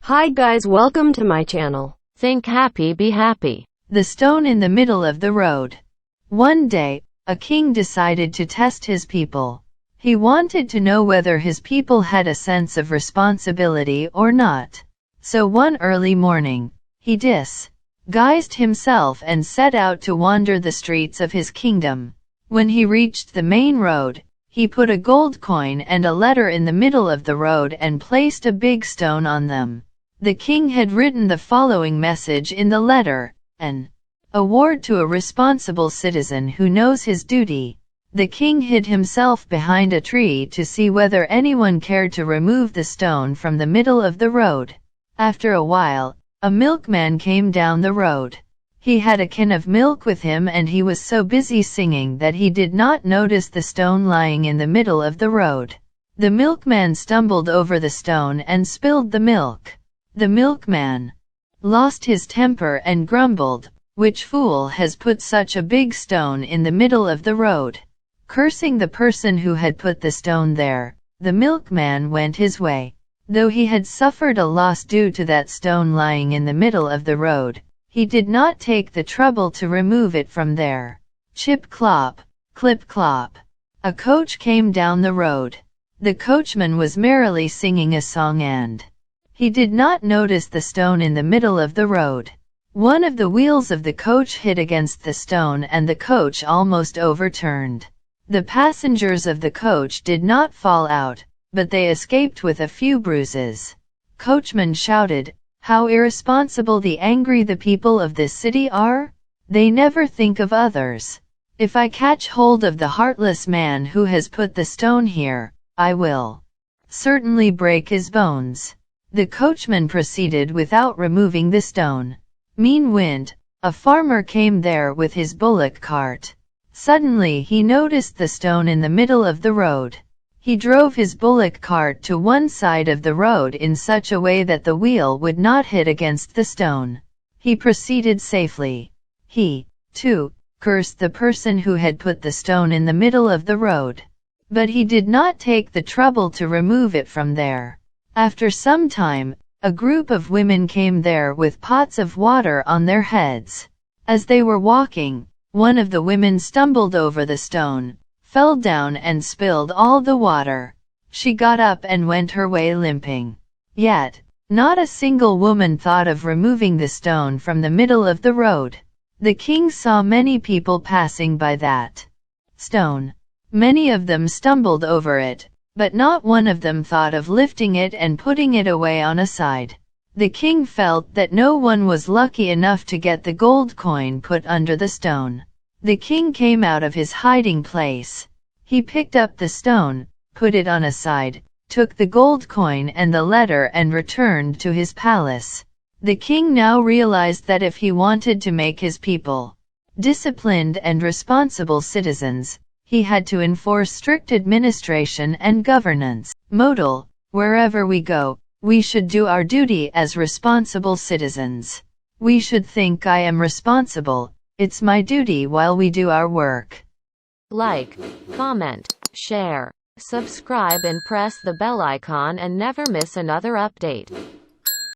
Hi guys, welcome to my channel. Think happy, be happy. The stone in the middle of the road. One day, a king decided to test his people. He wanted to know whether his people had a sense of responsibility or not. So one early morning, he disguised himself and set out to wander the streets of his kingdom. When he reached the main road, he put a gold coin and a letter in the middle of the road and placed a big stone on them. The king had written the following message in the letter: an award to a responsible citizen who knows his duty. The king hid himself behind a tree to see whether anyone cared to remove the stone from the middle of the road. After a while, a milkman came down the road. He had a can of milk with him and he was so busy singing that he did not notice the stone lying in the middle of the road. The milkman stumbled over the stone and spilled the milk. The milkman lost his temper and grumbled, "Which fool has put such a big stone in the middle of the road?" Cursing the person who had put the stone there, the milkman went his way. Though he had suffered a loss due to that stone lying in the middle of the road, he did not take the trouble to remove it from there. Chip clop, clip clop. A coach came down the road. The coachman was merrily singing a song and he did not notice the stone in the middle of the road. One of the wheels of the coach hit against the stone and the coach almost overturned. The passengers of the coach did not fall out, but they escaped with a few bruises. Coachman shouted, "How irresponsible the angry the people of this city are! They never think of others. If I catch hold of the heartless man who has put the stone here, I will certainly break his bones." The coachman proceeded without removing the stone. Meanwhile, a farmer came there with his bullock cart. Suddenly he noticed the stone in the middle of the road. He drove his bullock cart to one side of the road in such a way that the wheel would not hit against the stone. He proceeded safely. He, too, cursed the person who had put the stone in the middle of the road. But he did not take the trouble to remove it from there. After some time, a group of women came there with pots of water on their heads. As they were walking, one of the women stumbled over the stone, fell down and spilled all the water. She got up and went her way limping. Yet, not a single woman thought of removing the stone from the middle of the road. The king saw many people passing by that stone. Many of them stumbled over it, but not one of them thought of lifting it and putting it away on a side. The king felt that no one was lucky enough to get the gold coin put under the stone. The king came out of his hiding place. He picked up the stone, put it on a side, took the gold coin and the letter and returned to his palace. The king now realized that if he wanted to make his people disciplined and responsible citizens, he had to enforce strict administration and governance. Modal: wherever we go, we should do our duty as responsible citizens. We should think I am responsible, it's my duty while we do our work. Like, comment, share, subscribe and press the bell icon and never miss another update.